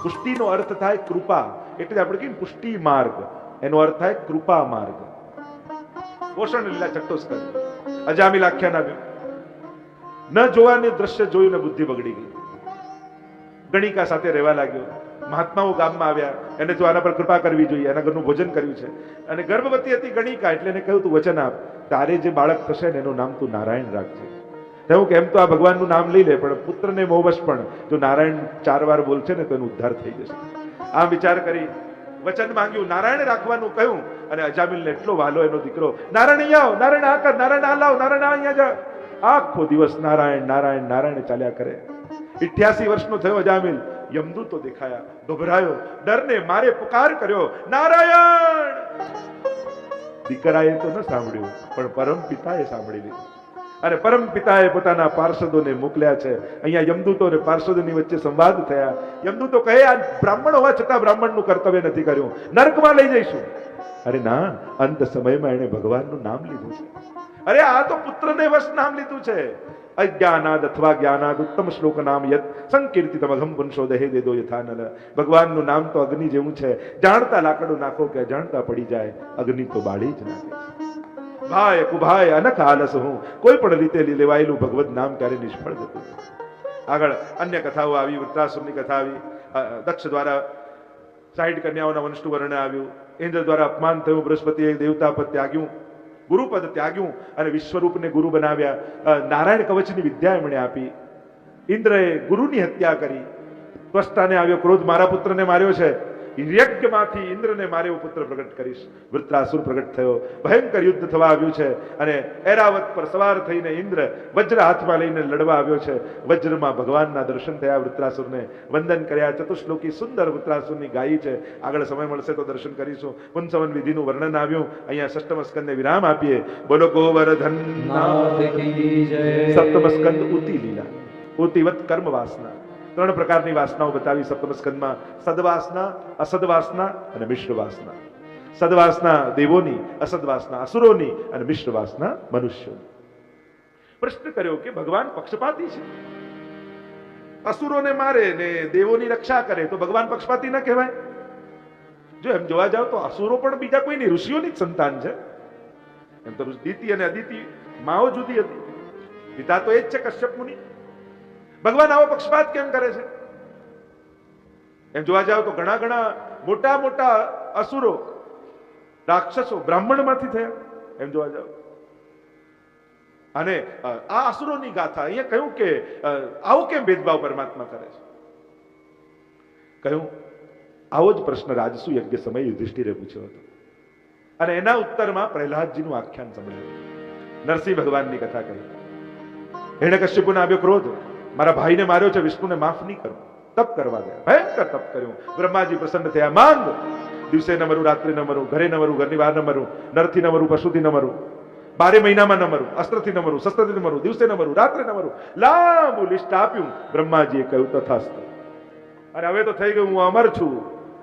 પુષ્ટિનો અર્થ થાય કૃપા, એટલે આપણે કહીએ પુષ્ટિ માર્ગ, એનો અર્થ થાય કૃપા માર્ગ. પોષણ લીલા ચટ્ટોસ્કર અજામિલ આખ્યાન આવ્યું. ન જોવાની દ્રશ્ય જોઈને બુદ્ધિ બગડી ગઈ. ગણિકા સાથે રહેવા લાગ્યો. મહાત્માઓ ગામમાં આવ્યા, એને તો આના પર કૃપા કરવી જોઈએ, એના ઘરનું ભોજન કર્યું છે. અને ગર્ભવતી હતી ગણિકા, એટલે એને કહ્યું તું વચન આપ, તારે જે બાળક થશે ને એનું નામ તું નારાયણ રાખજે. કહ્યું કે એમ તો આ ભગવાનનું નામ લઈ લે, પણ પુત્રને મોહવશ પણ જો નારાયણ 4 વાર બોલશે ને તો એનો ઉદ્ધાર થઈ જશે. આ વિચાર કરી વચન માંગ્યું, નારાયણ રાખવાનું કહ્યું. અને અજામિલને એટલો વાલો એનો દીકરો, નારાયણ અહીંયા આવ, નારાયણ આ કર, નારાયણ આ લાવ, નારાયણ અહીંયા જા. આખો દિવસ નારાયણ નારાયણ નારાયણ ચાલ્યા કરે. 88 વર્ષનો થયો અજામિલ. યમદૂતો દેખાયા, ગભરાયો, ડરને મારે પુકાર કર્યો, નારાયણ. દીકરાએ તો ન સાંભળ્યું, પણ પરમ પિતાએ સાંભળી લીધું. અને પરમ પિતાએ પોતાના પાર્ષદોને મોકલ્યા છે. અહીંયા યમદૂતો અને પાર્ષદોની વચ્ચે સંવાદ થયા. યમદૂતો કહે, આ બ્રાહ્મણ હોવા છતાં બ્રાહ્મણનું કર્તવ્ય નથી કર્યું, નરકમાં લઈ જઈશું. અરે ના, અંત સમયમાં એને ભગવાનનું નામ લીધું છે. અરે આ તો પુત્રને વશ નામ લીધું છે. અજ્ઞાનાદ અથવા જ્ઞાનાદ ઉત્તમ શ્લોક નામ યત સંકીર્તિતમ અઘમ પુંસો દહે દેદો યથાનલ. ભગવાનનું નામ તો અગ્નિ જેવું છે, જાણતા લાકડું નાખો કે અજાણતા પડી જાય, અગ્નિ તો બાળી જ નાખે. ભાઈ કુભાઈ અનખ આલસ હું, કોઈ પણ રીતે લેવાયેલું ભગવત નામ ક્યારે નિષ્ફળ જતું. આગળ અન્ય કથાઓ આવી. વૃત્રાસુરની કથા આવી. દક્ષ દ્વારા 60 કન્યાઓના વંશનું વર્ણન આવ્યું. ઇન્દ્ર દ્વારા અપમાન થયું, બૃહસ્પતિએ દેવતા પદ ત્યાગ્યું, ગુરુપદ ત્યાગ્યું અને વિશ્વરૂપને ગુરુ બનાવ્યા. નારાયણ કવચની વિદ્યા એમણે આપી. ઇન્દ્રએ ગુરુની હત્યા કરી. ત્વષ્ટાને આવ્યો ક્રોધ, મારા પુત્રને માર્યો છે, યજ્ઞમાંથી ઇન્દ્રને મારે એવો પુત્ર પ્રગટ કરીશ. વૃત્રાસુર પ્રગટ થયો. ભયંકર યુદ્ધ થવા આવ્યું છે અને એરાવત પર સવાર થઈને ઇન્દ્ર વજ્ર હાથમાં લઈને લડવા આવ્યો છે. વજ્રમાં ભગવાનના દર્શન થયા. વૃત્રાસુરને વંદન કર્યા. ચતુશ્લોકી સુંદર વૃત્રાસુરની ગાઈ છે. આગળ સમય મળશે તો દર્શન કરીશું. પુંસવન વિધિનું વર્ણન આવ્યું. અહીંયા 6મ સ્કંદને વિરામ આપીએ. બોલો ગોવર્ધન કી જય. 7મ સ્કંદ ઉતિ લીલા, ઉતિવત કર્મ વાસના. 3 પ્રકારની વાસનાઓ બતાવી 7મ સ્કંદમાં: સદવાસના, અસદવાસના અને મિશ્ર વાસના. સદવાસના દેવોની, અસદવાસના અસુરોની અને મિશ્ર વાસના મનુષ્યોની. પ્રશ્ન કર્યો કે ભગવાન પક્ષપાતી છે, અસુરોને મારે ને દેવોની રક્ષા કરે, તો ભગવાન પક્ષપાતી ન કહેવાય? જો એમ જોવા જાવ તો અસુરો પણ બીજા કોઈની ઋષિઓની જ સંતાન છે. એમ તો દિતિ અને અદિતિ માઓ જુદી હતી, પિતા તો એ જ છે કશ્યપ મુનિ. ભગવાન આવો પક્ષપાત કેમ કરે છે? એમ જોવા જાવ તો ઘણા મોટા મોટા અસુરો, રાક્ષસો બ્રાહ્મણમાંથી થયા. એમ જોવા જાવ. અને આ અસુરોની ગાથા અહીંયા કહ્યું કે આવો કેમ ભેદભાવ પરમાત્મા કરે છે? કહ્યું આવો જ પ્રશ્ન રાજસુ યજ્ઞ સમયે યુધિષ્ઠિરે પૂછ્યો હતો અને એના ઉત્તરમાં પ્રહલાદજીનું આખ્યાન સંભળાવ્યું. નરસિંહ ભગવાનની કથા કહી. હિરણ્યકશ્યપુને આવ્યો ક્રોધ, મારા ભાઈને માર્યો છે, વિષ્ણુને માફ નહીં કરું. તપ કરવા ગયા, ભયંકર તપ કર્યું. બ્રહ્માજી પ્રસન્ન થયા. માંગ, દિવસે ન મરું, રાત્રે ન મરું, ઘરે ન મરું, ઘરની બહાર ન મરું, નરથી ન મરું, પશુથી ન મરું, 12 મહિનામાં ન મરું, અસ્ત્રથી ન મરું, શસ્ત્રથી ન મરું, દિવસે ન મરું, રાત્રે ન મરું. લાંબુ લિસ્ટ આપ્યું. બ્રહ્માજીએ કહ્યું તથાસ્તુ. અને હવે તો થઈ ગયું, હું અમર છું,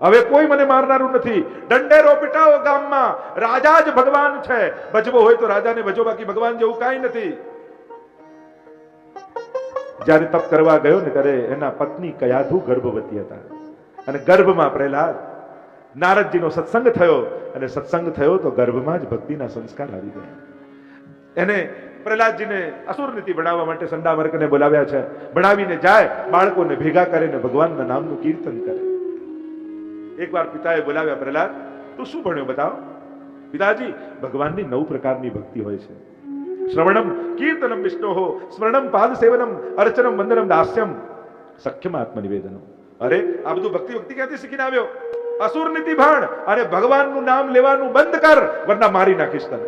હવે કોઈ મને મારનારું નથી. દંડેરો પીટાવો ગામમાં, રાજા જ ભગવાન છે. ભજવો હોય તો રાજાને ભજો, બાકી ભગવાન જેવું કાંઈ નથી. જ્યારે તપ કરવા ગયો ને ત્યારે એના પત્ની કયાધુ ગર્ભવતી હતા અને ગર્ભમાં પ્રહલાદ, નારદજીનો સત્સંગ થયો અને સત્સંગ થયો તો ગર્ભમાં જ ભક્તિના સંસ્કાર આવી ગયા. એને પ્રહલાદજીને અસુર નીતિ ભણાવવા માટે સંડામર્કને બોલાવ્યા છે. ભણાવીને જાય, બાળકોને ભેગા કરે ને ભગવાનના નામનું કીર્તન કરે. એકવાર પિતાએ બોલાવ્યા, પ્રહલાદ તું શું ભણ્યો બતાવ? પિતાજી, ભગવાનની 9 પ્રકારની ભક્તિ હોય છે. શ્રવણમ કીર્તનમ વિષ્ણોઃ, સ્મરણમ પાદ સેવનમ, અર્ચનમ વંદનમ દાસ્યમ, સખ્યમ આત્મનિવેદનમ. અરે આ બધું ભક્તિ ક્યાંથી શીખીને આવ્યો? અસુર નીતિ ભણ અને ભગવાનનું નામ લેવાનું બંધ કર, વરના મારી નાખીશ તને.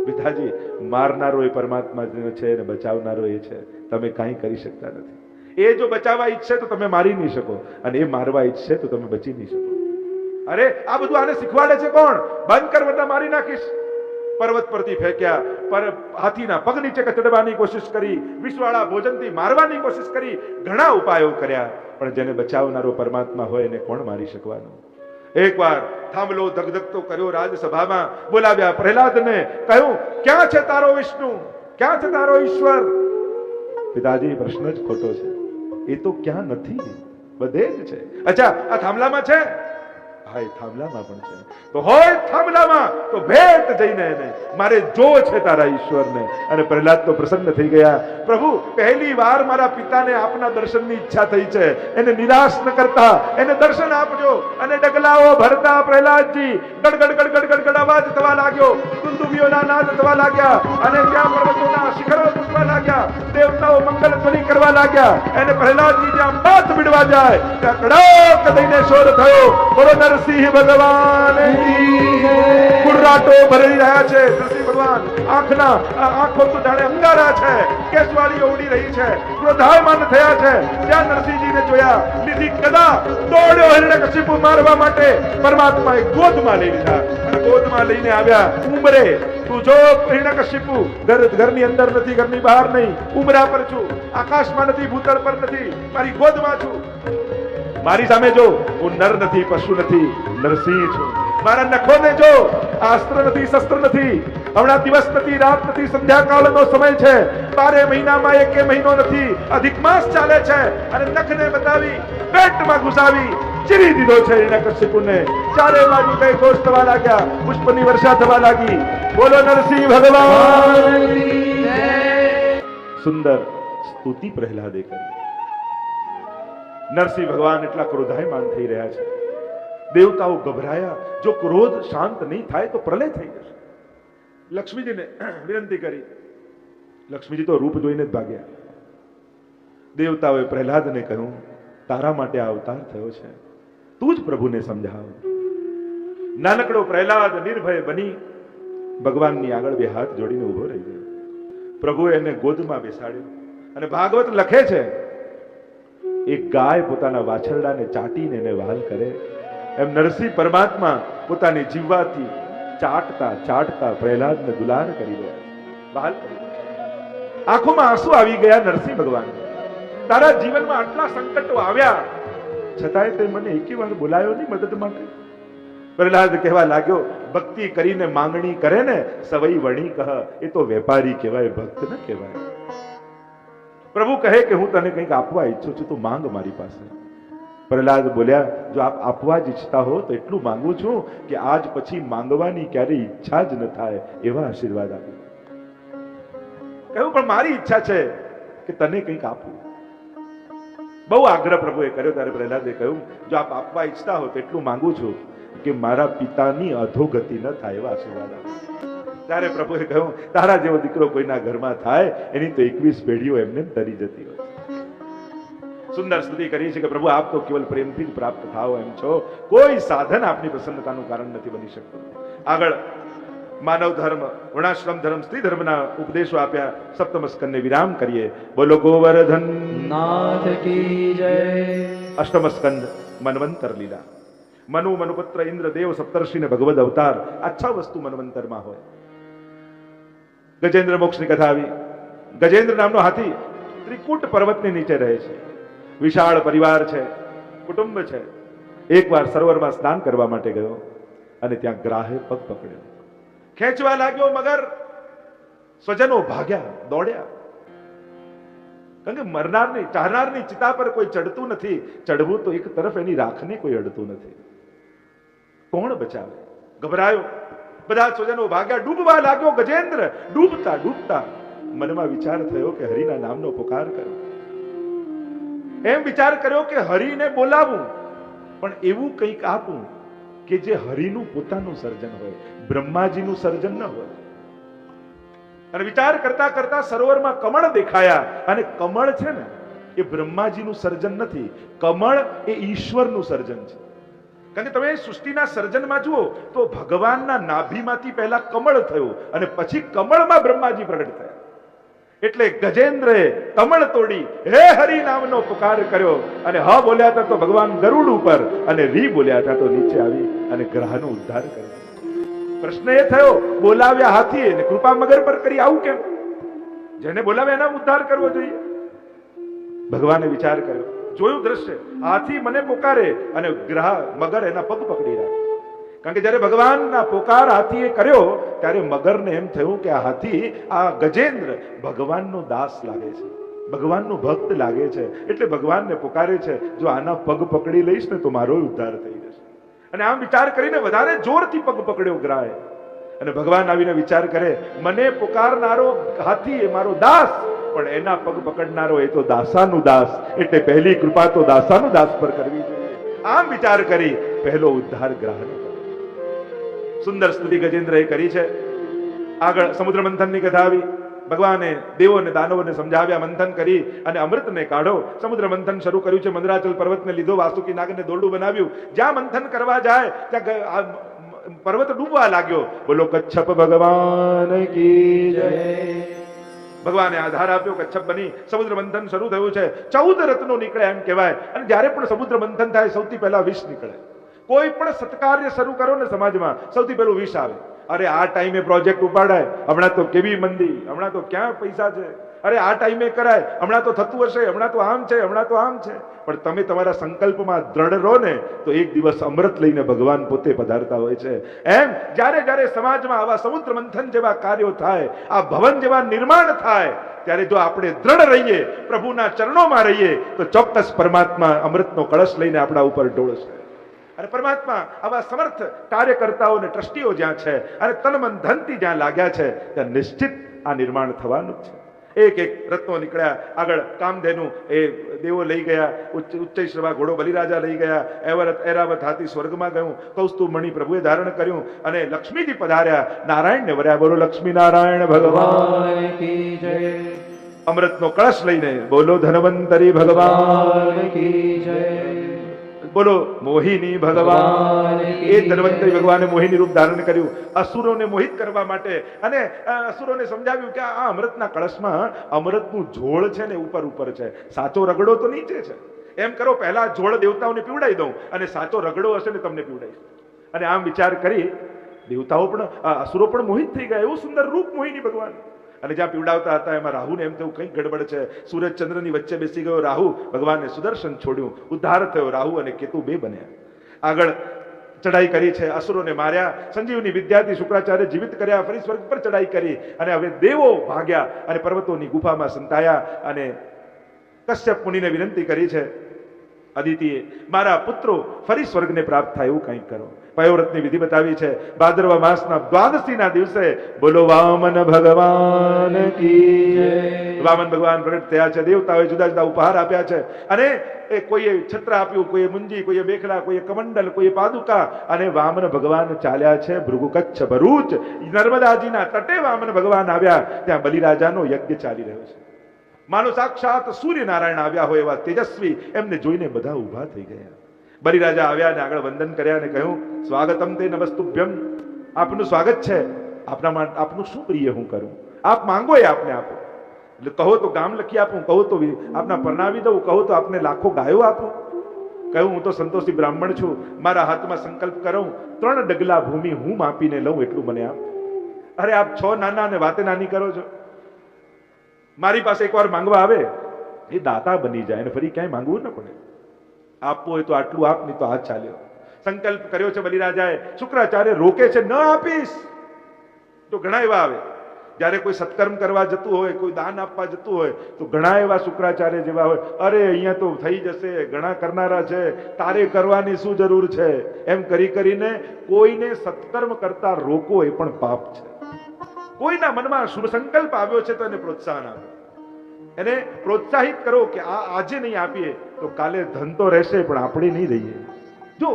પિતાજી, મારનારો એ પરમાત્મા છે અને બચાવનારો એ છે. તમે કાંઈ કરી શકતા નથી. એ જો બચાવવા ઈચ્છે તો તમે મારી નહીં શકો અને એ મારવા ઈચ્છે તો તમે બચી નહીં શકો. અરે આ બધું આને શીખવાડે છે કોણ? બંધ કર, વરના મારી નાખીશ. પર્વત પરથી ફેંક્યા, પર હાથીના પગ નીચે કચડવાની કોશિશ કરી, વિષવાળા ભોજનથી મારવાની કોશિશ કરી, ઘણા ઉપાયો કર્યા, પણ જેને બચાવનારો પરમાત્મા હોય એને કોણ મારી શકવાનું? એકવાર થાંભલો ધગધગતો કર્યો. રાજસભામાં બોલાવ્યા પ્રહલાદને, કહ્યું ક્યાં છે તારો વિષ્ણુ, ક્યાં છે તારો ઈશ્વર? પિતાજી, પ્રશ્ન જ ખોટો છે. એ તો ક્યાં નથી, બધે જ છે. અચ્છા, આ થાંભલામાં છે? હા, એ થાંભલામાં પણ છે. તો હોય થાંભલામાં તો ભેટ જઈને એને મારે જોવો છે તારા ઈશ્વરને. અને પ્રહલાદ તો પ્રસન્ન થઈ ગયા. પ્રભુ, પહેલી વાર મારા પિતાને આપના દર્શનની ઈચ્છા થઈ છે, એને નિરાશ ન કરતા, એને દર્શન આપજો. અને ડગલાઓ ભરતા પ્રહલાદજી ગડગડ ગડગડ ગડગડ અવાજ થવા લાગ્યો, દુંદુભીઓના નાદ થવા લાગ્યા, અને ત્યાં પર્વતોના શિખરો તૂટવા લાગ્યા, દેવતાઓ મંગલ ધ્વનિ કરવા લાગ્યા. એને પ્રહલાદજી જ્યાં માથ ભીડવા જાય ત્યાં કડક દઈને શોર થયો, બોલો નરસિંહ ભગવાન ગુર્રાટો ભરી રહ્યા છે. નરસિંહ ભગવાન આંખો તો જાણે અંગારા છે, કેસવાળીઓ ઉડી રહી છે, ક્રોધાયમાન થયા છે. ત્યાં નરસિંહજીને જોયા, લીધી ગદા, દોડ્યો હિરણ્યકશિપુ મારવા માટે. પરમાત્માએ ગોદમાં લઈ લીધા અને ગોદમાં લઈને આવ્યા. ઉંબરે તું જો હિરણ્યકશિપુ, ઘરની અંદર નથી, ઘરની બહાર નહીં, ઉંબરા પર છું, આકાશમાં નથી, ભૂતળ પર નથી, મારી ગોદમાં છું. મારી સામે જો, હું નર નથી, પશુ નથી, નરસિંહ છું. મારા નખોને જો, અસ્ત્ર નથી, શસ્ત્ર નથી, હમણાં દિવસ નથી, રાત નથી, સંધ્યાકાળનો સમય છે, 12 મહિનામાં એક મહિનો નથી, અધિક માસ ચાલે છે. અને નખને બતાવી પેટમાં ઘુસાવી ચીરી દીધો છે હિરણ્યકશિપુને. ચારે બાજુ કઈ ઘોષ થવા લાગ્યા, પુષ્પની વર્ષા થવા લાગી. બોલો નરસિંહ ભગવાન. સુંદર સ્તુતિ પ્રહલાદે કરી. નરસિંહ ભગવાન એટલા ક્રોધાયમાન થઈ રહ્યા છે. દેવતાઓ ગભરાયા, જો ક્રોધ શાંત નહીં થાય તો પ્રલય થઈ જશે. લક્ષ્મીજીને વિનંતી કરી. લક્ષ્મીજી તો રૂપ જોઈને જ ભાગ્યા. દેવતાઓએ પ્રહલાદને કહ્યું, તારા માટે આ અવતાર થયો છે, તું જ પ્રભુને સમજાવ. નાનકડો પ્રહલાદ નિર્ભય બની ભગવાનની આગળ બે હાથ જોડીને ઉભો રહી ગયો. પ્રભુએ એને ગોદમાં બેસાડ્યો. અને ભાગવત લખે છે, એક ગાય પોતાના વાછરડાને ચાટીને એને વહાલ કરે, એમ નરસિંહ પરમાત્મા પોતાની જીવવાથી ચાટતા ચાટતા પ્રહલાદને દુલાર કરી રહ્યા, વહાલ કરી રહ્યા. આંખોમાં આંસુ આવી ગયા. નરસિંહ ભગવાન, તારા જીવનમાં આટલા સંકટો આવ્યા છતાંય તે મને એકે વાર બોલાયો નહીં મદદ માટે. પ્રહલાદ કહેવા લાગ્યો, ભક્તિ કરીને માંગણી કરે ને સવઈ વણી કહ, એ તો વેપારી કહેવાય, ભક્ત ન કહેવાય. પ્રભુ કહે કે હું તને કંઈક આપવા ઈચ્છું છું, તું માંગ મારી પાસે. પ્રહલાદ બોલ્યા, જો આપ આપવા જ ઈચ્છતા હો તો એટલું માંગુ છું કે આજ પછી માંગવાની ક્યારેય ઈચ્છા જ ન થાય, એવા આશીર્વાદ આપ્યો. કહ્યું, પણ મારી ઈચ્છા છે કે તને કંઈક આપું. બહુ આગ્રહ પ્રભુએ કર્યો. ત્યારે પ્રહલાદે કહ્યું, જો આપ આપવા ઈચ્છતા હો તો એટલું માંગુ છું કે મારા પિતાની અધોગતિ ન થાય, એવા આશીર્વાદ આપો. ત્યારે પ્રભુએ કહ્યું, તારા જેવો દીકરો કોઈના ઘરમાં થાય એની તો 21 પેઢીઓ એમને તરી જતી હોય. સુંદર સ્તુતિ કરી છે કે પ્રભુ આપ તો કેવલ પ્રેમથી જ પ્રાપ્ત થાઓ એમ છો, કોઈ સાધન આપની પ્રસન્નતાનું કારણ નથી બની શકતું. આગળ માનવ ધર્મ, વર્ણાશ્રમ ધર્મ, સ્ત્રી ધર્મના ઉપદેશો આપ્યા. સપ્તમ સ્કંદને વિરામ કરીએ. બોલો ગોવર્ધન નાથ કી જય. અષ્ટમ સ્કંદ મન્વંતર લીલા. મનુ, મનુપુત્ર, ઇન્દ્ર, દેવ, સપ્તર્ષિ ને ભગવદ અવતાર, આ 6 વસ્તુ મન્વંતરમાં હોય. ગજેન્દ્ર મોક્ષની કથા આવી. ગજેન્દ્ર નામનો હાથી ત્રિકૂટ પર્વતની નીચે રહે છે. વિશાળ પરિવાર છે, કુટુંબ છે. એકવાર સરોવરમાં સ્નાન કરવા માટે ગયો અને ત્યાં ગ્રાહે પગ પકડ્યો. ખેંચવા લાગ્યો મગર. સ્વજનો ભાગ્યા, દોડ્યા. કારણ કે મરનારની, ચાહનારની ચિતા પર કોઈ ચડતું નથી. ચડવું તો એક તરફ એની રાખને કોઈ અડતું નથી. કોણ બચાવે? ગભરાયો. બધા સ્વજનો ભાગ્યા. ડૂબવા લાગ્યો ગજેન્દ્ર. ડૂબતા ડૂબતા મનમાં વિચાર થયો કે હરિના નામનો પુકાર કરો. એમ વિચાર કર્યો કે હરિને બોલાવું, પણ એવું કંઈક આપું કે જે હરિનું પોતાનું સર્જન હોય, બ્રહ્માજીનું સર્જન ન હોય. અને વિચાર કરતા કરતા સરોવરમાં કમળ દેખાયા. અને કમળ છે ને, એ બ્રહ્માજીનું સર્જન નથી, કમળ એ ઈશ્વરનું સર્જન છે. કારણ કે તમે સૃષ્ટિના સર્જનમાં જુઓ તો ભગવાનના નાભીમાંથી પહેલા કમળ થયું અને પછી કમળમાં બ્રહ્માજી પ્રગટ થયા. એટલે ગજેન્દ્રએ કમળ તોડી હે હરિ નામનો પુકાર કર્યો. અને હ બોલ્યા હતા તો ભગવાન ગરુડ ઉપર, અને રી બોલ્યા હતા તો નીચે આવી અને ગ્રહનો ઉદ્ધાર કર્યો. પ્રશ્ન એ થયો, બોલાવ્યા હાથીએ ને કૃપા મગર પર કરી, આવું કેમ? જેને બોલાવ્યા એના ઉદ્ધાર કરવો જોઈએ. ભગવાને વિચાર કર્યો, જોયું દ્રશ્ય, હાથી મને પોકારે અને ગ્રહ મગર એના પગ પકડી રાખે. કારણ કે જયારે ભગવાનના પોકાર હાથીએ કર્યો ત્યારે મગરને એમ થયું કે આ હાથી, આ ગજેન્દ્ર ભગવાનનો દાસ લાગે છે. ભગવાનનો ભક્ત લાગે છે એટલે ભગવાનને પુકારે છે, જો આના પગ પકડી લઈશ ને તો મારો ઉદ્ધાર થઈ જશે. અને આમ વિચાર કરીને વધારે જોરથી પગ પકડ્યો ગ્રાહે. અને ભગવાન આવીને વિચાર કરે, મને પુકારનારો હાથી એ મારો દાસ, પણ એના પગ પકડનારો એ તો દાસાનું દાસ, એટલે પહેલી કૃપા તો દાસાનું દાસ પર કરવી જોઈએ. આમ વિચાર કરી પહેલો ઉદ્ધાર ગ્રાહનો. સુંદર સ્તુતિ ગજેન્દ્રએ કરી છે. આગળ સમુદ્ર મંથનની કથા આવી. ભગવાને દેવો અને દાનવોને સમજાવ્યા, મંથન કરી અને અમૃતને કાઢો. સમુદ્ર મંથન શરૂ કર્યું છે. મંદરાચલ પર્વતને લીધો, વાસુકી નાગને દોરડું બનાવ્યું. જ્યાં મંથન કરવા જાય ત્યાં પર્વત ડૂબવા લાગ્યો. બોલો કચ્છપ ભગવાન કી જય. ભગવાને આધાર આપ્યો, કચ્છપ બની સમુદ્ર મંથન શરૂ થયું છે. 14 રત્નો નીકળે એમ કહેવાય. અને જ્યારે પણ સમુદ્ર મંથન થાય સૌથી પહેલા વિષ નીકળે. કોઈ પણ સત્કાર્ય શરૂ કરો ને સમાજમાં સૌથી પહેલું વિષ આવે. અરે આ ટાઈમે પ્રોજેક્ટ ઉપાડાય, હમણાં તો કેવી મંદી, હમણાં તો ક્યાં પૈસા છે, અરે આ ટાઈમે કરાય, હમણાં તો થતું હશે, હમણાં તો આમ છે, હમણાં તો આમ છે. પણ તમે તમારા સંકલ્પમાં દ્રઢ રહો ને તો એક દિવસ અમૃત લઈને ભગવાન પોતે પધારતા હોય છે. એમ જ્યારે જ્યારે સમાજમાં આવા સમુદ્ર મંથન જેવા કાર્યો થાય, આ ભવન જેવા નિર્માણ થાય, ત્યારે જો આપણે દ્રઢ રહીએ, પ્રભુના ચરણોમાં રહીએ, તો ચોક્કસ પરમાત્મા અમૃતનો કળશ લઈને આપણા ઉપર ઢોળશે. અને પરમાત્મા આવા સમર્થ કાર્યકર્તાઓ અને ટ્રસ્ટીઓ જ્યાં છે અને તન મન ધનથી જ્યાં લાગ્યા છે ત્યાં નિશ્ચિત આ નિર્માણ થવાનું જ છે. એક એક રત્નો નીકળ્યા. આગળ કામધેનુ એ દેવો લઈ ગયા, ઉચ્ચૈશ્રવા ઘોડો બલિરાજા લઈ ગયા, એરાવત હાથી સ્વર્ગમાં ગયું, કૌસ્તુભ મણિ પ્રભુએ ધારણ કર્યું અને લક્ષ્મીજી પધાર્યા, નારાયણને વર્યા. બોલો લક્ષ્મી નારાયણ ભગવાન કી જય. અમૃતનો કળશ લઈને બોલો ધન્વંતરી ભગવાન કી જય. બોલો મોહિની ભગવાન. એ ધન્વંતરી ભગવાને મોહિની રૂપ ધારણ કર્યું અસુરોને મોહિત કરવા માટે. અને અસુરોને સમજાવ્યું કે આ અમૃતના કળશમાં અમૃતનું ઝોળ છે ને ઉપર ઉપર છે, સાચો રગડો તો નીચે છે. એમ કરો પહેલા ઝોળ દેવતાઓને પીવડાવી દઉં અને સાચો રગડો હશે ને તમને પીવડાવીશ. અને આમ વિચાર કરી દેવતાઓ પણ અસુરો પણ મોહિત થઈ ગયા. એવું સુંદર રૂપ મોહિની ભગવાન. અને જ્યાં પીવડાવતા હતા એમાં રાહુને એમ થયું કંઈક ગડબડ છે. સૂરજ ચંદ્રની વચ્ચે બેસી ગયો રાહુ. ભગવાનને સુદર્શન છોડ્યું, ઉદ્ધાર થયો. રાહુ અને કેતુ બે બન્યા. આગળ ચડાઈ કરી છે, અસુરોને માર્યા, સંજીવની વિદ્યાથી શુક્રાચાર્ય જીવિત કર્યા, ફરી સ્વર્ગ પર ચડાઈ કરી અને હવે દેવો ભાગ્યા અને પર્વતોની ગુફામાં સંતાયા. અને કશ્યપ મુનિને વિનંતી કરી છે અદિતિએ, મારા પુત્રો ફરી સ્વર્ગને પ્રાપ્ત થાય એવું કંઈક કરો. પયોવ્રતની વિધિ બતાવી છે. ભાદરવા માસના દ્વાદશીના દિવસે બોલો વામન ભગવાન કી જય. વામન ભગવાન પ્રગટ થયા છે. દેવતાઓએ જુદા જુદા ઉપહાર આપ્યા છે. અને એ કોઈએ છત્ર આપ્યું, કોઈએ મુંજી, કોઈએ મેખલા, કોઈએ કમંડલ, કોઈએ પાદુકા. અને વામન ભગવાન ચાલ્યા છે ભૃગુ કચ્છ ભરૂચ. નર્મદાજીના તટે વામન ભગવાન આવ્યા. ત્યાં બલિરાજાનો યજ્ઞ ચાલી રહ્યો છે. માનો સાક્ષાત સૂર્યનારાયણ આવ્યા હોય એવા તેજસ્વી. એમને જોઈને બધા ઊભા થઈ ગયા. બલિરાજા આવ્યા અને આગળ વંદન કર્યા અને કહ્યું, સ્વાગતમ તે નમસ્તુભ્યમ. આપનું સ્વાગત છે. આપના માટે આપનું શું પ્રિય હું કરું? આપ માંગો એ આપને આપો. એટલે કહો તો ગામ લખી આપું, કહો તો આપના પરણાવી દઉં, કહો તો આપને લાખો ગાયો આપું. કહ્યું હું તો સંતોષી બ્રાહ્મણ છું, મારા હાથમાં સંકલ્પ કરું, 3 ડગલા ભૂમિ હું માપીને લઉં એટલું મને આપ. અરે આપ છો નાના અને વાતે નાની કરો છો. મારી પાસે એકવાર માંગવા આવે એ દાતા બની જાય અને ફરી ક્યાંય માંગવું ન પડે. આપવું હોય તો આટલું આપ, નહીં તો આ ચાલ્યો. સંકલ્પ કર્યો છે બલિરાજાએ. શુક્રાચાર્ય રોકે છે, ન આપીશ. તો ઘણા એવા આવે જ્યારે કોઈ સત્કર્મ કરવા જતું હોય, કોઈ દાન આપવા જતું હોય તો ઘણા એવા શુક્રાચાર્ય જેવા હોય, અરે અહીંયા તો થઈ જશે, ઘણા કરનારા છે, તારે કરવાની શું જરૂર છે. એમ કરી કરીને કોઈને સત્કર્મ કરતા રોકો એ પણ પાપ છે. કોઈના મનમાં શુભ સંકલ્પ આવ્યો છે તો એને પ્રોત્સાહન આપો, એને પ્રોત્સાહિત કરો કે આ આજે નહીં આપીએ તો કાલે ધન તો રહેશે પણ આપણે નહીં રહીએ. જો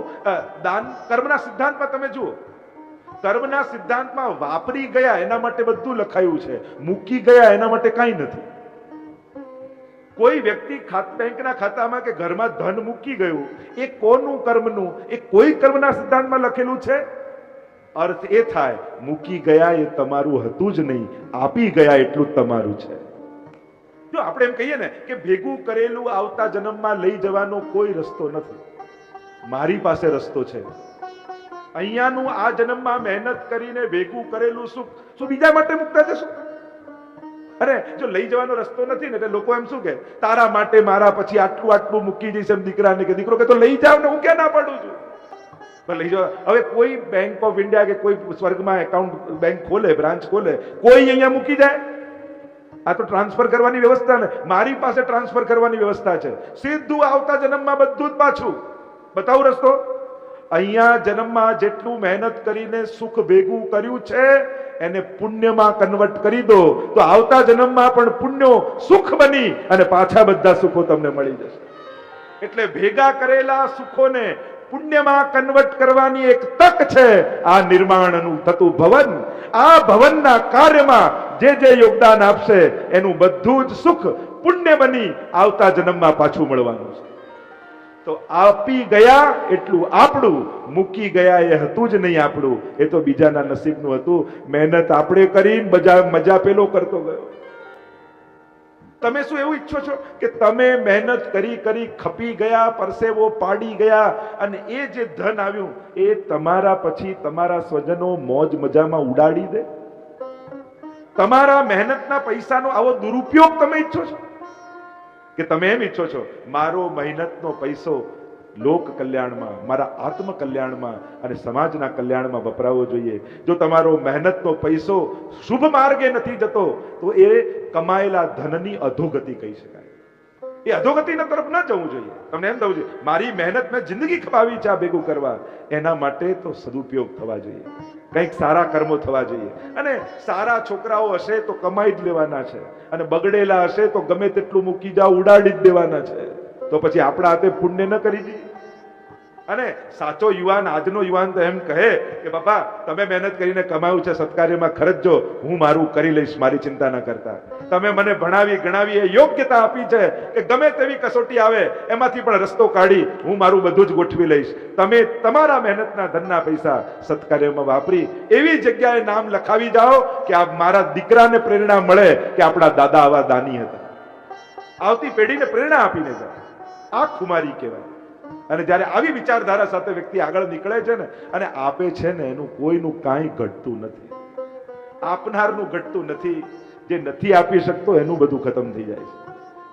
દાન કર્મના સિદ્ધાંતમાં તમે જુઓ, કર્મના સિદ્ધાંતમાં વાપરી ગયા એના માટે બધું લખાયું છે, મૂકી ગયા એના માટે કાંઈ નથી. કોઈ વ્યક્તિ બેંકના ખાતામાં કે ઘરમાં ધન મૂકી ગયું, એ કોનું કર્મનું? એ કોઈ કર્મના સિદ્ધાંતમાં લખેલું છે? અર્થ એ થાય મૂકી ગયા એ તમારું હતું જ નહીં, આપી ગયા એટલું જ તમારું છે. જો આપણે એમ કહીએ ને કે ભેગું કરેલું આવતા જન્મમાં લઈ જવાનો કોઈ રસ્તો નથી, મારી પાસે રસ્તો છે. અહીંયાનું આ જન્મમાં મહેનત કરીને ભેગું કરેલું સુખ શું બીજા માટે મૂકતા જશું? અરે જો લઈ જવાનો રસ્તો નથી ને એટલે લોકો એમ શું કે, તારા માટે મારા પછી આટલું આટલું મૂકી જઈશ એમ દીકરાને કે દીકરો કે તો લઈ જાવ ને, હું ક્યાં ના પાડું છું. લઈ જાઓ. હવે કોઈ બેંક ઓફ ઇન્ડિયા કે કોઈ સ્વર્ગમાં એકાઉન્ટ બેંક ખોલે, બ્રાન્ચ ખોલે, કોઈ અહીંયા મૂકી જાય? આ તો ટ્રાન્સફર કરવાની વ્યવસ્થા ને, મારી પાસે ટ્રાન્સફર કરવાની વ્યવસ્થા છે. સીધું આવતા જન્મમાં બધું જ પાછું. બતાવું રસ્તો? અહીંયા જન્મમાં જેટલું મહેનત કરીને સુખ ભેગું કર્યું છે એને પુણ્યમાં કન્વર્ટ કરી દો તો આવતા જન્મમાં પણ પુણ્યો સુખ બની અને પાછા બધા સુખો તમને મળી જશે. એટલે ભેગા કરેલા સુખોને પુણ્યમાં કન્વર્ટ કરવાની એક તક છે આ નિર્માણનું થતું ભવન. આ ભવનના કાર્યમાં જે જે યોગદાન આપશે એનું બધું જ સુખ પુણ્ય બની આવતા જન્મમાં પાછું મળવાનું છે. તો આપી ગયા એટલું આપણું, મૂકી ગયા એ હતું જ નહીં આપણું, એ તો બીજાના નસીબનું હતું. મહેનત આપણે કરી, મજા પેલો કરતો ગયો. તમે શું એવું ઈચ્છો છો કે તમે મહેનત કરી કરી ખપી ગયા, પરસેવો પાડી ગયા અને એ જે ધન આવ્યું એ તમારા પછી તમારા સ્વજનો મોજ મજામાં ઉડાડી દે? તમારા મહેનતના પૈસાનો આવો દુરુપયોગ તમે ઈચ્છો છો? કે તમે એમ ઈચ્છો છો મારો મહેનતનો પૈસો લોક કલ્યાણમાં, મારા આત્મ કલ્યાણમાં અને સમાજના કલ્યાણમાં વપરાવો જોઈએ? જો તમારો મહેનતનો પૈસો શુભ માર્ગે નથી જતો તો એ કમાયેલા ધનની અધોગતિ કહી શકાય. એ અધોગતિના તરફ ન જવું જોઈએ. તમને એમ થવું જોઈએ મારી મહેનત મેં જિંદગી ખપાવી છે આ ભેગું કરવા, એના માટે તો સદુપયોગ થવા જોઈએ, કંઈક સારા કર્મો થવા જોઈએ. અને સારા છોકરાઓ હશે તો કમાઈ જ લેવાના છે, અને બગડેલા હશે તો ગમે તેટલું મૂકી જાઓ ઉડાડી જ દેવાના છે. તો પછી આપણા હાથે પુણ્ય ન કરી દઈએ? અને સાચો યુવાન, આજનો યુવાન તો એમ કહે કે બાપા તમે મહેનત કરીને કમાયું છે, સત્કાર્યમાં ખર્ચજો, હું મારું કરી લઈશ, મારી ચિંતા ન કરતા. તમે મને ભણાવી ગણાવી એ યોગ્યતા આપી છે કે ગમે તેવી કસોટી આવે એમાંથી પણ રસ્તો કાઢી હું મારું બધું જ ગોઠવી લઈશ. તમે તમારા મહેનતના ધનના પૈસા સત્કાર્યમાં વાપરી એવી જગ્યાએ નામ લખાવી જાઓ કે આ મારા દીકરાને પ્રેરણા મળે કે આપણા દાદા આવા દાની હતા. આવતી પેઢીને પ્રેરણા આપીને જાઓ. આ ખુમારી કહેવાય. અને જ્યારે આવી વિચારધારા સાથે વ્યક્તિ આગળ નીકળે છે ને અને આપે છે ને, એનું કોઈનું કાંઈ ઘટતું નથી, આપનારનું ઘટતું નથી. જે નથી આપી શકતો એનું બધું ખતમ થઈ જાય છે.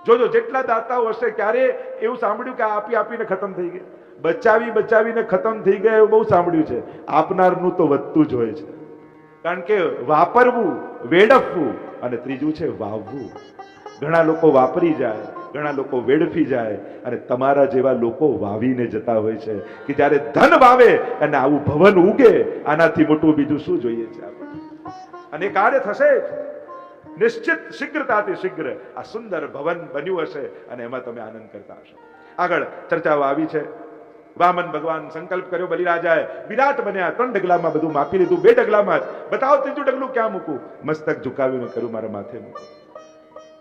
જોજો જેટલા દાતાઓ હશે ક્યારે એવું સાંભળ્યું કે આપી આપીને ખતમ થઈ ગયા, બચાવી બચાવીને ખતમ થઈ ગયા એવું બહુ સાંભળ્યું છે. આપનારનું તો વધતું જ હોય છે. કારણ કે વાપરવું, વેડફવું અને ત્રીજું છે વાવવું. ઘણા લોકો વાપરી જાય, ઘણા લોકો વેડફી જાય અને તમારા જેવા લોકો વાવીને જતા હોય છે કે જ્યારે ધન વાવે અને આવું ભવન ઉગે, આનાથી મોટું બીજું શું જોઈએ છે આપણે? અને કાર્ય થશે નિશ્ચિત, શીઘ્રતાથી શીઘ્ર આ સુંદર ભવન બન્યું હશે અને એમાં તમે આનંદ કરતા હશો. આગળ ચર્ચાઓ આવી છે. વામન ભગવાન સંકલ્પ કર્યો, બલિરાજાએ વિરાટ બન્યા, 3 ડગલામાં બધું માપી લીધું, 2 ડગલામાં જ. બતાવો ત્રીજું ડગલું ક્યાં મૂકું? મસ્તક ઝુકાવીને કર્યું મારા માથે મૂકું.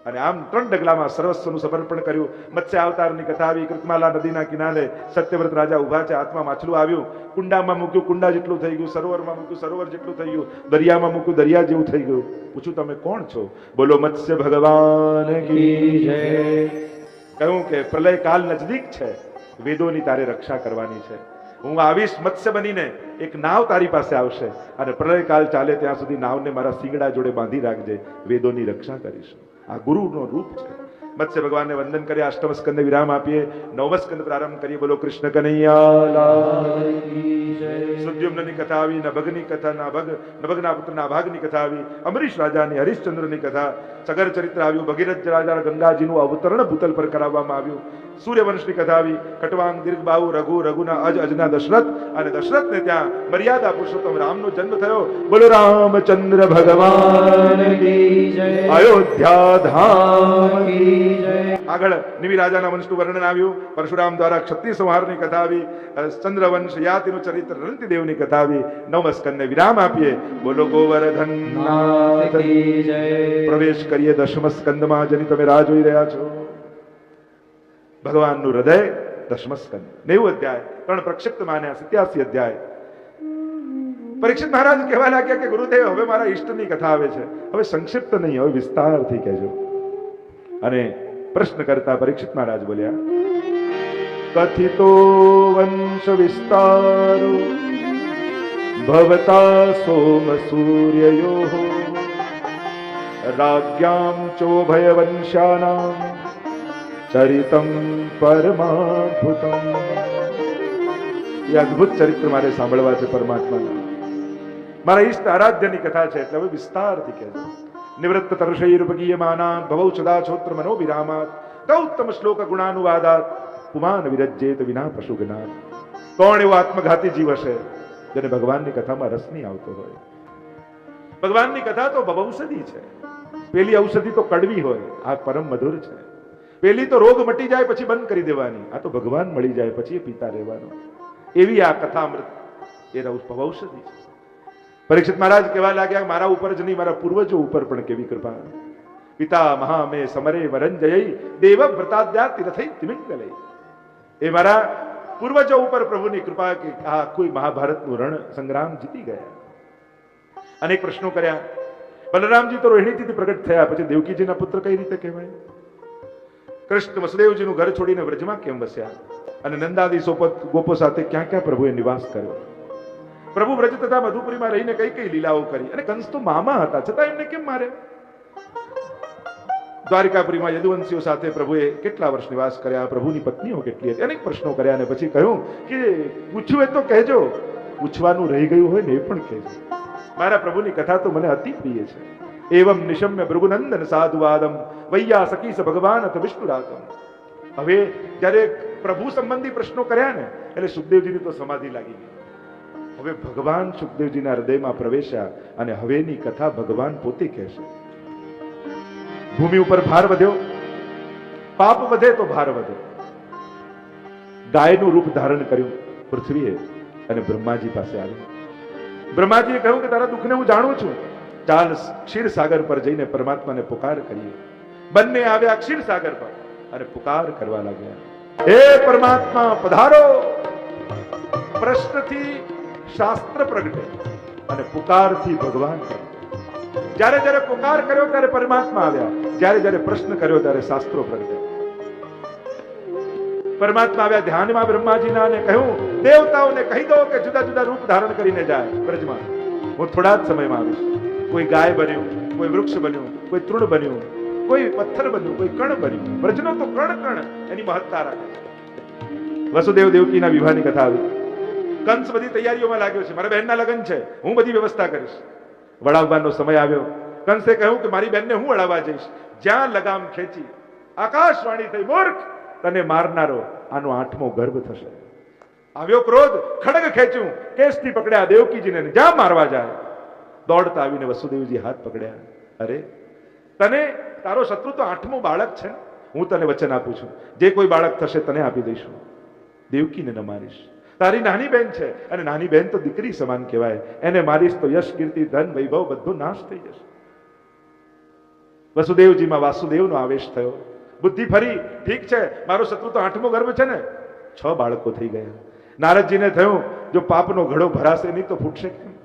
અને આમ 3 ડગલામાં સર્વસ્વનું સમર્પણ કર્યું. મત્સ્ય અવતારની કથા આવી. કૃતમાલા નદીના કિનારે સત્યવ્રત રાજા ઉભા છે, હાથમાં માછલું આવ્યું, કુંડામાં મૂક્યું, કુંડા જેટલું થઈ ગયું, સરોવરમાં મૂક્યું, સરોવર જેટલું થઈ ગયું, દરિયામાં મૂક્યું, દરિયા જેવું થઈ ગયું. પૂછું તમે કોણ છો? બોલો મત્સ્ય ભગવાન કી જય. કહ્યું કે પ્રલય કાલ નજદીક છે, વેદોની તારે રક્ષા કરવાની છે. હું આવીશ મત્સ્ય બનીને, એક નાવ તારી પાસે આવશે અને પ્રલય કાલ ચાલે ત્યાં સુધી નાવને મારા શિંગડા જોડે બાંધી રાખજે, વેદોની રક્ષા કરીશું. આ ગુરુનો રૂપ છે. મત્સ્ય ભગવાનને વંદન કરી અષ્ટમ સ્કંદે વિરામ આપીએ, નવમ સ્કંદ પ્રારંભ કરીએ. બોલો કૃષ્ણ કનૈયા લાલ કી જય. સુદ્યુમ્નની કથા આવી, નભગની કથા, નભગના પુત્રના ભાગની કથા આવી, અમરીશ રાજાની, હરિશ્ચંદ્રની કથા, સગર ચરિત્ર આવ્યું, ભગીરથ રાજા ગંગાજીનું અવતરણ ભૂતલ પર કરાવવામાં આવ્યું, સૂર્યવંશની કથા આવી, કટવાંગ, દીર્ઘબાહુ, રઘુના અજના દશરથ, અને દશરથને ત્યાં મર્યાદા પુરુષોત્તમ રામનો જન્મ થયો. બોલો રામચંદ્ર ભગવાન કી જય. અયોધ્યા ધામ કી જય. આગળ નિમિ રાજાના વંશનું વર્ણન આવ્યું, પરશુરામ દ્વારા ક્ષત્રિય સંહારની કથા આવી, ચંદ્રવંશ યાતિનું ચરિત્ર, રંતિદેવની કથા આવી. નવમ સ્કંદને વિરામ આપીએ. બોલો ગોવર્ધન નાથ કી જય. પ્રવેશ કરીએ 10મ સ્કંદમાં, જેની તમે રાહ જોઈ રહ્યા છો. ભગવાનનું હૃદય 10મ સ્કંદ, 90 અધ્યાય, 3 પ્રક્ષિપ્ત માન્યા, 87 અધ્યાય. પરીક્ષિત મહારાજ કહેવા લાગ્યા કે ગુરુદેવ હવે મારા ઈષ્ટની કથા આવે છે, હવે સંક્ષિપ્ત નહીં, હવે વિસ્તારથી કહેજો. અને પ્રશ્ન કરતા પરીક્ષિત મહારાજ બોલ્યા, કથિતો વંશ વિસ્તારો ભવતા સોમ સૂર્યયોઃ રાજ્યામ ચોભય વંશાનામ ચરિતમ પરમાદ્ભુતમ. એ અદ્ભુત ચરિત્ર મારે સાંભળવા છે પરમાત્માના. મારા ઈષ્ટ આરાધ્યની કથા છે એટલે હવે વિસ્તારથી કહેજો. નિવૃત્ત તર્ષૈર્ભગીયમાના ભવૌ સદા છોત્ર મનો વિરામાત ગૌતમ શ્લોક ગુણાનુવાદાત પુમાન વિરજ્યેત વિના પશુગનાત. કોણ એવો આત્મઘાતી જીવ હશે જેને ભગવાનની કથામાં રસ નહીં આવતો હોય? ભગવાનની કથા તો ભવૌષધિ છે. પેલી ઔષધિ તો કડવી હોય, આ પરમ મધુર છે. પેલી તો રોગ મટી જાય પછી બંધ કરી દેવાની, આ તો ભગવાન મળી જાય પછી પીતા રહેવાનું. એવી આ કથામૃત એ ભવૌષધિ છે. પરીક્ષિત મહારાજ કહેવા લાગ્યા, મારા ઉપર જ નહીં, મારા પૂર્વજો ઉપર પણ કેવી કૃપા. પિતા મહા મે સમરે વરંજય દેવ વ્રતાદ્યા તીર્થૈ તિમિંગલૈ. એ મારા પૂર્વજો ઉપર પ્રભુની કૃપા કે આ કોઈ મહાભારતનું રણ સંગ્રામ જીતી ગયા. અનેક પ્રશ્નો કર્યા. બલરામજી તો રોહિણીથી પ્રગટ થયા, પછી દેવકીજીના પુત્ર કઈ રીતે કહેવાય? કૃષ્ણ વસુદેવજીનું ઘર છોડીને વ્રજમાં કેમ વસ્યા? અને નંદાદી ગોપો સાથે ક્યાં ક્યાં પ્રભુએ નિવાસ કર્યો? પ્રભુ વ્રજ તથા મધુપુરીમાં રહીને કઈ કઈ લીલાઓ કરી? અને કંસ તો મામા હતા, છતાં એમને કેમ મારે? દ્વારિકાપુરીમાં યદુવંશીઓ સાથે પ્રભુએ કેટલા વર્ષ નિવાસ કર્યા? પ્રભુની પત્નીઓ કેટલી હતી? અનેક પ્રશ્નો કર્યા. અને પછી કહ્યું કે પૂછ્યું એ તો કહેજો, પૂછવાનું રહી ગયું હોય ને એ પણ કહેજો. મારા પ્રભુની કથા તો મને અતિ પ્રિય છે. એવમ નિશમ્ય ભૃગુનંદન સાધુવાદમ વૈયા સખીસ ભગવાન અથ વિષ્ણુરાતમ. હવે જ્યારે પ્રભુ સંબંધી પ્રશ્નો કર્યા ને એટલે સુખદેવજીની તો સમાધિ લાગી ગઈ. હવે ભગવાન સુખદેવજીના હૃદયમાં પ્રવેશ્યા અને હવેની કથા ભગવાન પોતે કહેશે. ભૂમિ ઉપર ભાર વધ્યો, પાપ વધે તો ભાર વધે. ગાયનું રૂપ ધારણ કર્યું પૃથ્વીએ અને બ્રહ્માજી પાસે આવ્યું. બ્રહ્માજીએ કહ્યું કે તારા દુઃખને હું જાણું છું, ચાલ ક્ષીરસાગર પર જઈને પરમાત્માને પુકાર કરીએ. બંને આવ્યા ક્ષીરસાગર પર અને પુકાર કરવા લાગ્યા, હે પરમાત્મા પધારો. પ્રશ્નથી શાસ્ત્ર પ્રગટે અને પુકારથી ભગવાન પ્રગટે. જ્યારે જ્યારે પુકાર કર્યો ત્યારે પરમાત્મા આવ્યા, જ્યારે જ્યારે પ્રશ્ન કર્યો ત્યારે શાસ્ત્રો પ્રગટે. પરમાત્મા આવ્યા ધ્યાનમાં બ્રહ્માજીના અને કહ્યું, દેવતાઓને કહી દો કે જુદા જુદા રૂપ ધારણ કરીને જાય બ્રજમાં. હું થોડા જ સમયમાં આવીશ. કોઈ ગાય બન્યું, કોઈ વૃક્ષ બન્યું, કોઈ તૃણ બન્યું, કોઈ પથ્થર બન્યું, કોઈ કણ બન્યું. બ્રજનો તો કણ કણ એની મહત્તા રાખે છે. વસુદેવ દેવકીના વિવાહની કથા આવી. કંસ બધી તૈયારીઓમાં લાગ્યો છે, મારા બહેનના લગ્ન છે, હું બધી વ્યવસ્થા કરીશ. વડાવવાનો સમય આવ્યો. કંસે કહ્યું કે મારી બહેનને હું વડાવવા જઈશ. જ્યાં લગામ ખેંચી આકાશવાણી થઈ, મૂર્ખ, તને મારનારો આનો 8મો ગર્ભ થશે. આવ્યો ક્રોધ, ખડગ ખેંચ્યું, કેસથી પકડ્યા દેવકીજીને, જ્યાં મારવા જાય. દોડતા આવીને વસુદેવજી હાથ પકડ્યા. અરે તને તારો શત્રુ તો 8મો બાળક છે. હું તને વચન આપું છું, જે કોઈ બાળક થશે તને આપી દઈશું. દેવકીને ન મારીશ. તારી નાની બહેન છે અને નાની બહેન તો દીકરી સમાન કહેવાય. એને મારીશ તો યશ કીર્તિ ધન વૈભવ બધો નાશ થઈ જશે. વસુદેવજીમાં વાસુદેવનો આવેશ થયો. બુદ્ધિ ફરી, ઠીક છે મારો શત્રુ તો 8મો ગર્ભ છે ને. 6 બાળકો થઈ ગયા. નારદજીને થયું જો પાપનો ઘડો ભરાશે નહીં તો ફૂટશે કેમ?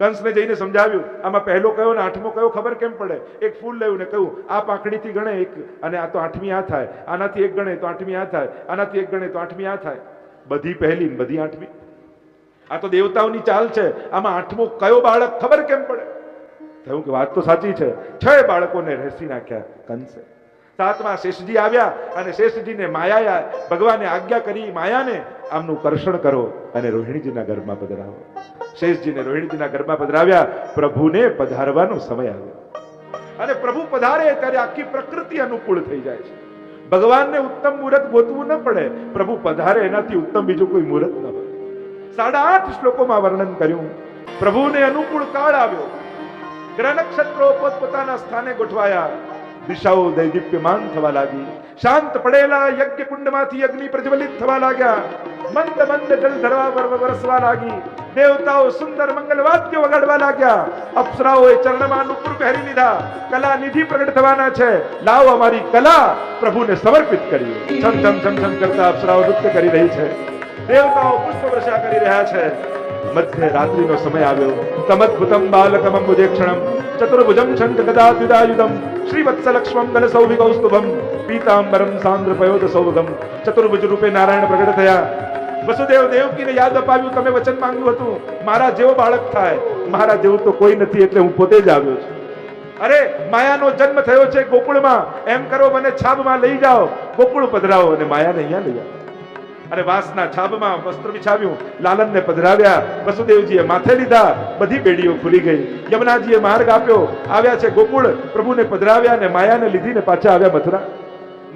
કંસને જઈને સમજાવ્યું, આમાં પહેલો કયો ને 8મો કયો ખબર કેમ પડે? એક ફૂલ લેવું ને કહ્યું આ પાંખડીથી ગણે એક, અને આ તો 8મી આ થાય, આનાથી એક ગણે તો 8મી આ થાય, આનાથી એક ગણે તો 8મી આ થાય. બધી પહેલી ને બધી 8મી. આ તો દેવતાઓની ચાલ છે. આમાં 8મો કયો બાળક ખબર કેમ પડે? થયું કે વાત તો સાચી છે. 6 બાળકોને રહેસી નાખ્યા કંસે. 7મા શેષજી આવ્યા અને શેષજીને માયાએ ભગવાને આજ્ઞા કરી, માયાને આમનું કર્ષણ કરો અને રોહિણીજીના ઘરમાં પધરાવો. શેષજીને રોહિણીજીના ઘરમાં પધરાવ્યા. પ્રભુને પધારવાનો સમય આવ્યો અને પ્રભુ પધારે ત્યારે આખી પ્રકૃતિ અનુકૂળ થઈ જાય છે. ભગવાનને ઉત્તમ મુહૂર્ત ગોતવું ન પડે. પ્રભુ પધારે એનાથી ઉત્તમ બીજું કોઈ મુહૂર્ત ન હોય. 8.5 શ્લોકોમાં વર્ણન કર્યું. પ્રભુને અનુકૂળ કાળ આવ્યો. ગ્રહ નક્ષત્રો પોતપોતાના સ્થાને ગોઠવાયા. દિશાઓ દૈદીપ્યમાન થવા લાગી. શાંત પડેલા યજ્ઞ કુંડમાંથી અગ્નિ પ્રજ્વલિત થવા લાગ્યા. મંદ મંદ જલ ધરવા વરસવા લાગી. દેવતાઓ સુંદર મંગલ વાદ્યો વગાડવા લાગ્યા. અપ્સરાઓએ ચરણમાં નુપુર પહેરી લીધા. કલા નિધિ પ્રગટ થવાના છે. લાવો અમારી કલા પ્રભુને સમર્પિત કરીએ. છમ છમ છમ છમ કરતા અપ્સરાઓ નૃત્ય કરી રહી છે. દેવતાઓ પુષ્પ વર્ષા કરી રહ્યા છે. મધ્ય રાત્રિનો સમય આવ્યો. તમદ્ભુતમ બાલકમ મુજેક્ષણમ ચતુર્ભુજમ શંખ ગદા દ્વિદાયુધમ શ્રીવત્સલક્ષ્મમ ગલસૌવિકૌસ્તુભમ પીતાંબરમ સાંદ્રપયોદ સૌભગમ. ચતુર્ભુજ રૂપે નારાયણ પ્રગટ થયા. વસુદેવ દેવકીને યાદ અપાવ્યું, તમે વચન માંગ્યું હતું મારા જેવો બાળક થાય. મારા જેવું તો કોઈ નથી એટલે હું પોતે જ આવ્યો છું. અરે માયાનો જન્મ થયો છે ગોકુળમાં. એમ કરો મને છાબમાં લઈ જાઓ, ગોકુળ પધરાવો અને માયાને અહીંયા લઈ આવો. અને વાસના છાબમાં વસ્ત્ર બિછાવ્યું, લાલનને પધરાવ્યા, વસુદેવજીએ માથે લીધા, બધી બેડીઓ ખુલી ગઈ. યમુનાજીએ માર્ગ આપ્યો, આવ્યા છે ગોકુળ, પ્રભુને પધરાવ્યા અને માયાને લીધીને પાછા આવ્યા મથુરા.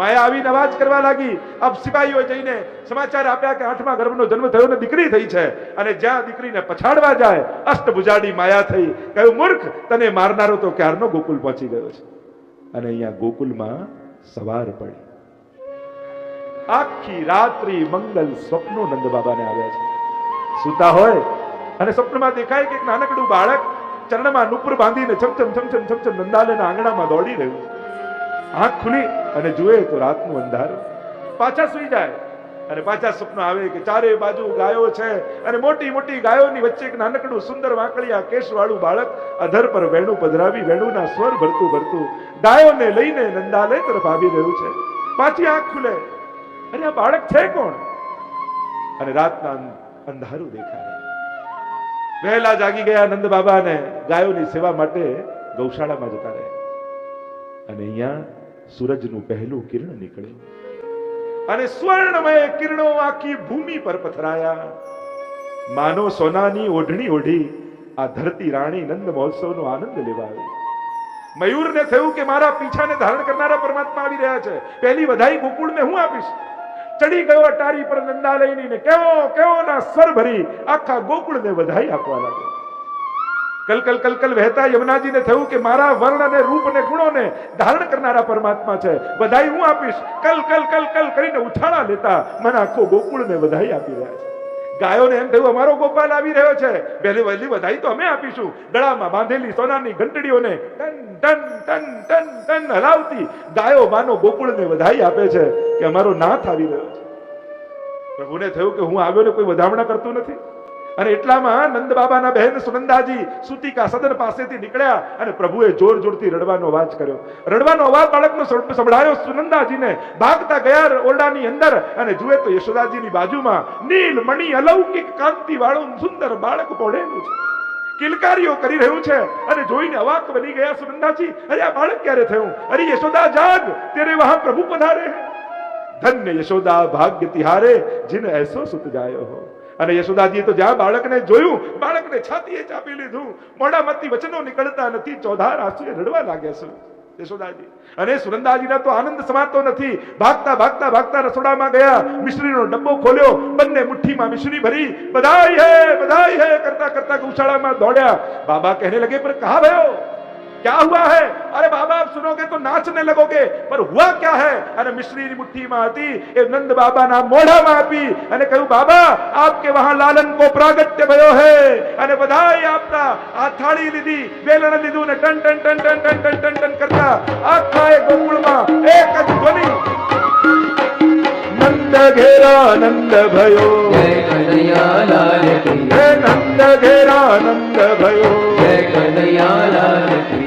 માયા આવીને અવાજ કરવા લાગી. અબ સિપાહીઓ જઈને સમાચાર આપ્યા કે 8મા ગર્ભનો જન્મ થયો ને દીકરી થઈ છે. અને જ્યાં દીકરીને પછાડવા જાય અષ્ટભુજાડી માયા થઈ. કહ્યું, મૂર્ખ, તને મારનારો તો ક્યારનો ગોકુળ પહોંચી ગયો છે. અને અહીંયા ગોકુલમાં સવાર પડી. આખી રાત્રિ મંગલ સ્વપ્નો નંદ બાબાને આવ્યા છે. સૂતા હોય અને સ્વપ્નમાં દેખાય કે એક નાનકડું બાળક ચરણમાં નુપુર બાંધીને છમછમ છમછમ છમછમ નંદાલયના આંગણામાં દોડી રહ્યું છે. આંખ ખુલી અને જુએ તો રાતનું અંધારું. પાછા સુઈ જાય અને પાછા સ્વપ્ન આવે કે ચારે બાજુ ગાયો છે અને મોટી મોટી ગાયોની વચ્ચે એક નાનકડું સુંદર વાંકડિયા કેશવાળું બાળક અધર પર વેણું પધરાવી વેણુના સ્વર ભરતું ભરતું ગાયોને લઈને નંદાલય તરફ આવી રહ્યું છે. પાછી આંખ ખુલે, અરે આ બાળક છે કોણ? અને રાતના અંધારું દેખાય. વહેલા જાગી ગયા નંદ બાબા ને ગાયોની સેવા માટે ગૌશાળામાં જતા રહ્યા. અને અહીંયા સૂરજનું પહેલું કિરણ નીકળ્યું અને સ્વર્ણમય કિરણો આખી ભૂમિ પર પથરાયા. માનો સોનાની ઓઢણી ઓઢી આ ધરતી રાણી નંદ મહોત્સવનો આનંદ લેવા આવી. મયુરને થયું કે મારા પીછાને ધારણ કરનારા પરમાત્મા આવી રહ્યા છે, પહેલી વધાઈ ગોકુળને હું આપીશ. ચડી ગયો અટારી પર નંદાલયની ને કેવો કેવો ના સ્વર ભરી આખા ગોકુળને વધાઈ આપવા લાગ્યો. કલકલ કલકલ વહેતા યમુનાજીને થયું કે મારા વર્ણ અને રૂપ અને ગુણોને ધારણ કરનારા પરમાત્મા છે, વધાઈ હું આપીશ. કલ કલ કલ કલ કરીને ઉછાળા લેતા મને આખો ગોકુળને વધાઈ આપી રહ્યા છે. ગાયોને એમ થયું અમારો ગોપાલ આવી રહ્યો છે, વહેલી વહેલી વધાઈ તો અમે આપીશું. ગળામાં બાંધેલી સોનાની ઘંટડીઓને ટન ટન ટન ટન ટન હલાવતી ગાયો માનો ગોકુળને વધાઈ આપે છે કે અમારો નાથ આવી રહ્યો છે. પ્રભુને થયું કે હું આવ્યો ને કોઈ વધામણા કરતું નથી. અને એટલામાં નંદ બાબાના બહેન સુનંદાજી સુતિકા સદન પાસેથી નીકળ્યા અને પ્રભુએ જોર જોરથી રડવાનો અવાજ કર્યો. રડવાનો અવાજ બાળકનો સંભળાયો સુનંદાજીને. ભાગતા ગયા ઓરડાની અંદર અને જુએ તો યશોદાજીની બાજુમાં નીલ મણિ અલૌકિક કાંતિ વાળું સુંદર બાળક પડેલું છે, કિલકારીઓ કરી રહ્યું છે. અને જોઈને અવાક બની ગયા સુનંદાજી, અરે આ બાળક ક્યારે થયું? અરે યશોદા જાગ, તેરે વહાં પ્રભુ પધારે હૈ. ધન્ય યશોદા ભાગ્ય તિહારે જીન એસો સુત જાયો હો. અને યશોદાજીએ તો જ્યાં બાળકને જોયું, બાળકને છાતીએ ચાપી લીધું. મોઢામાંથી વચનો નીકળતા નથી, ચોધાર આંસુએ રડવા લાગ્યા છે યશોદાજી. અને સુનંદાજીના તો આનંદ સમાતો નથી. ભાગતા ભાગતા ભાગતા રસોડામાં ગયા, મિશ્રીનો ડબ્બો ખોલ્યો, બંને મુઠ્ઠીમાં મિશ્રી ભરી બધાઈ હે કરતા કરતા ગૌશાળામાં દોડ્યા. બાબા कहने लगे पर कहां भयो, क्या हुआ है? अरे बाबा आप सुनोगे तो नाचने लगोगे, पर हुआ क्या है? અને મિશ્રીની મુઠ્ઠીમાં હતી એ નંદ બાબાના મોઢામાં આપી અને કહ્યું, બાબા આપકે વહાં લાલન કો પ્રાગટ્ય ભયો હે. અને બધાઈ આપતા આ થાળી લીધી, વેલણ લીધું ને ટન ટન ટન ટન ટન ટન ટન ટન કરતા આખા એ ગોકુળમાં એક જ ધ્વનિ, નંદ ઘેરા નંદ ભયો, જય કનૈયા લાલ કી, હે નંદ ઘેરા નંદ ભયો, જય કનૈયા લાલ કી.